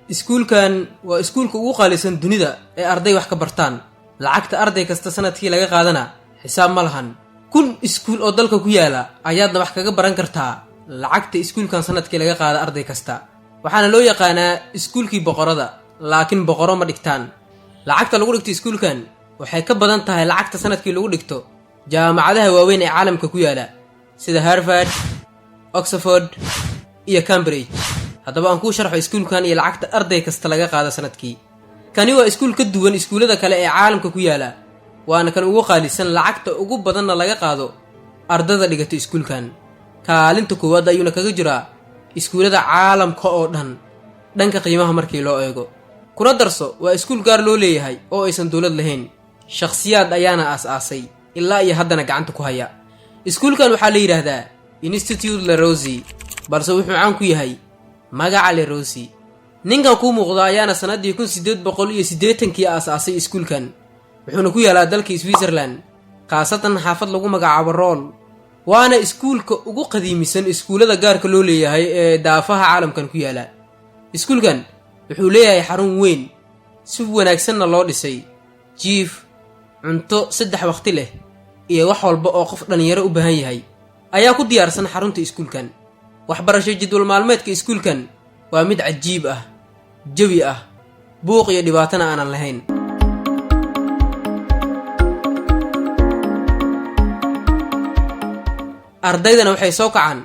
iskuulkan waa iskuulka ugu qaalisan dunida ee arday wax ka bartaan. lacagta arday kasta sanadkii laga qaadana xisaab ma lahan. 1000 iskuul oo dalka ku yaala ayaadna wax kaga baran kartaa lacagta iskuulkan sanadkii laga qaada arday kasta. waxaana loo yaqaanaa iskuulkii boqorada, laakiin boqoro ma dhigtaan. lacagta lagu dhigto iskuulkan waxay ka badan tahay lacagta sanadkii lagu dhigto jaamacadaha waaweyn ee caalamka ku yaala sida Harvard, Oxford iyo Cambridge. haddaba aan kuu sharxo iskuulkan iyo lacagta arday kasta laga qaado sanadkii. kani waa iskuul ka duwan iskuulada kale ee caalamka ku yaala, waana kan ugu qaalisan lacagta ugu badanna laga qaado ardada dhigata iskuulkan. kaalinta koowaad ayuuna kaga jiraa iskuulada caalamka oo dhan dhanka qiimaha markii loo eego. kuna darso waa iskuul gaar loo leeyahay oo aysan dowlad lahayn, shakhsiyaad ayaana aas-aasay ilaa iyo haddana gacanta ku haya. iskuulkan waxaa la yidhaahdaa Institute Le Rosey, balse wuxuu caan ku yahay magaca Le Rosey. ninkan kuu muuqda ayaana sanadii 1880kii aas-aasay iskuulkan, wuxuuna ku yaalaa dalka Switzerland, khaasatan xaafad lagu magacaabo Roll. waana iskuulka ugu qadiimisan iskuulada gaarka loo leeyahay ee daafaha caalamkan ku yaala. iskuulkan wuxuu leeyahay xarun weyn, si wanaagsanna loo dhisay, jiif, cunto 3 waqti leh iyo wax walba oo qof dhalinyaro u baahan yahay ayaa ku diyaarsan xarunta iskuulkan. waxbarasho jadwal maalmeedka iskuulkan waa mid cajiib ah, jawi ah, buuq iyo dhibaatana aanan lahayn. ardaydana waxay soo kacaan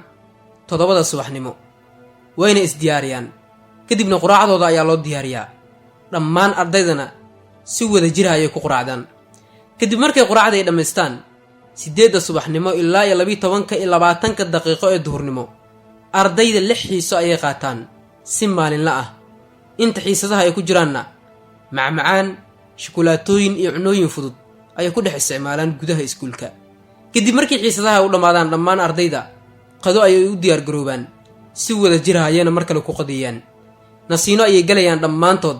7 subaxnimo, wayna isdiyaariyaan, kadibna quraacdooda ayaa loo diyaariyaa. dhammaan ardaydana si wada jira ayay ku quraacdaan. kadib markay quraacda ay dhammaystaan 8 subaxnimo ilaa 12 iyo 20 daqiiqo ee duhurnimo, ardayda 6 xiiso ayay qaataan si maalinla ah. inta xiisadaha ay ku jiraanna macmacaan, shukulaatooyin iyo cunooyin fudud ayay ku dhex isticmaalaan gudaha iskuulka. kadib markii xiisadaha u dhammaadaan, dhammaan ardayda qado ayay u diyaar garoobaan, si wada jira ayayna mar kale ku qadeeyaan. nasiino ayay galayaan dhammaantood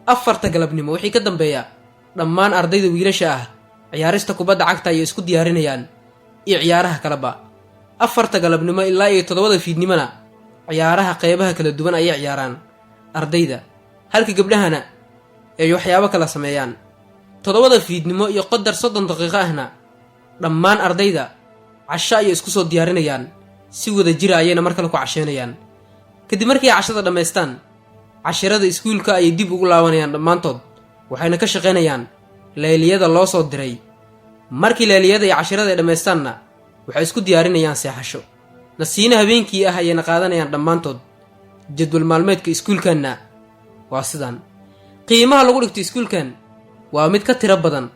4 galabnimo. wixii ka dambeeya dhammaan ardayda wiilasha ah ciyaarista kubadda cagta ayay isku diyaarinayaan iyo ciyaaraha kaleba. 4 galabnimo ilaa iyo 7 fiidnimona ciyaaraha qeybaha kala duwan ayay ciyaaraan ardayda, halka gabdhahana ay waxyaabo kala sameeyaan. 7 fiidnimo iyo qadar 30 daqiiqo ahna dhammaan ardayda casho ayay isku soo diyaarinayaan, si wada jira ayayna mar kale ku casheynayaan. kadib markii ay cashada dhammaystaan, cashirada iskuulka ayay dib ugu laabanayaan dhammaantood, waxayna ka shaqaynayaan leyliyada loo soo diray. markii leyliyada iyo cashirada ay dhammaystaanna waxay isku diyaarinayaan seexasho. nasiino habeenkii ah ayayna qaadanayaan dhammaantood. jadwal maalmeedka iskuulkanna waa sidan. qiimaha lagu dhigto iskuulkan waa mid ka tiro badan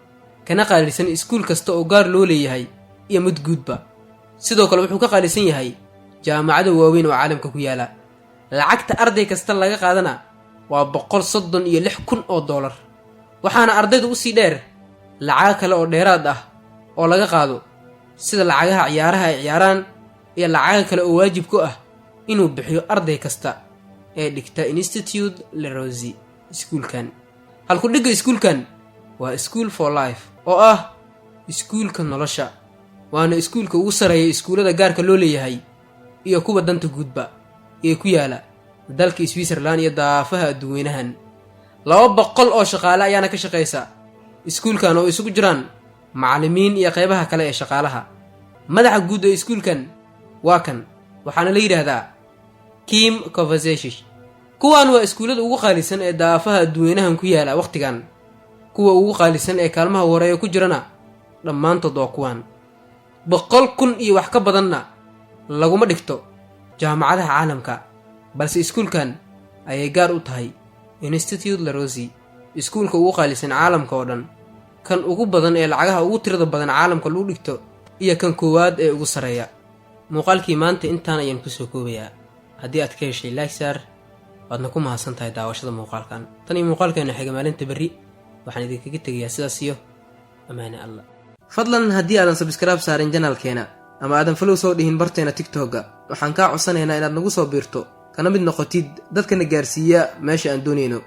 kana qaalisan iskuul kasta oo gaar loo leeyahay iyo mid guudba. sidoo kale wuxuu ka qaalisan yahay jaamacado waaweyn oo caalamka ku yaala. lacagta arday kasta laga qaadana waa $136,000, waxaana ardayda u sii dheer lacag kale oo dheeraad ah oo laga qaado, sida lacagaha ciyaaraha ay ciyaaraan iyo lacag kale oo waajib ku ah inuu bixiyo arday kasta ee dhigta Institute Le Rosey. iskuulkan halku dhiga iskuulkan waa School for Life, oo ah iskuulka nolosha. waana iskuulka ugu sareeya iskuulada gaarka loo leeyahay iyo kuwa danta guudba ee ku yaala dalka Switzerland iyo daafaha adduunyanahan. 200 oo shaqaale ayaana ka shaqeysa iskuulkan oo isugu jiraan macallimiin iyo qeybaha kale ee shaqaalaha. madaxa guud ee iskuulkan waa kan, waxaana la yiraahdaa Kim Kovacevic. kuwan waa iskuulada ugu qaalisan ee daafaha adduunyanahan ku yaala waqtigan. kuwa ugu qaalisan ee kaalmaha horeeya ku jirana dhammaantood waa kuwan. 100,000 iyo wax ka badanna laguma dhigto jaamacadaha caalamka, balse iskuulkan ayay gaar u tahay Institute Le Rosey, iskuulka ugu qaalisan caalamka oo dhan, kan ugu badan ee lacagaha ugu tirada badan caalamka lagu dhigto iyo kan koowaad ee ugu sareeya. muuqaalkii maanta intaan ayaan kusoo koobayaa. haddii aad ka heshay like saar, waadna ku mahadsan tahay daawashada muuqaalkan. tan iyo muuqaalkeena xiga maalinta berri waxaan idinkaga tegayaa sidaas iyo amaane Allah. fadlan haddii aadan subscribe saarin janaalkeena ama aadan follow soo dhihin barteena TikTok-ga, waxaan kaa codsanaynaa inaad nagu soo biirto kana mid noqotid dadkana gaarsiiya meesha aan doonayno.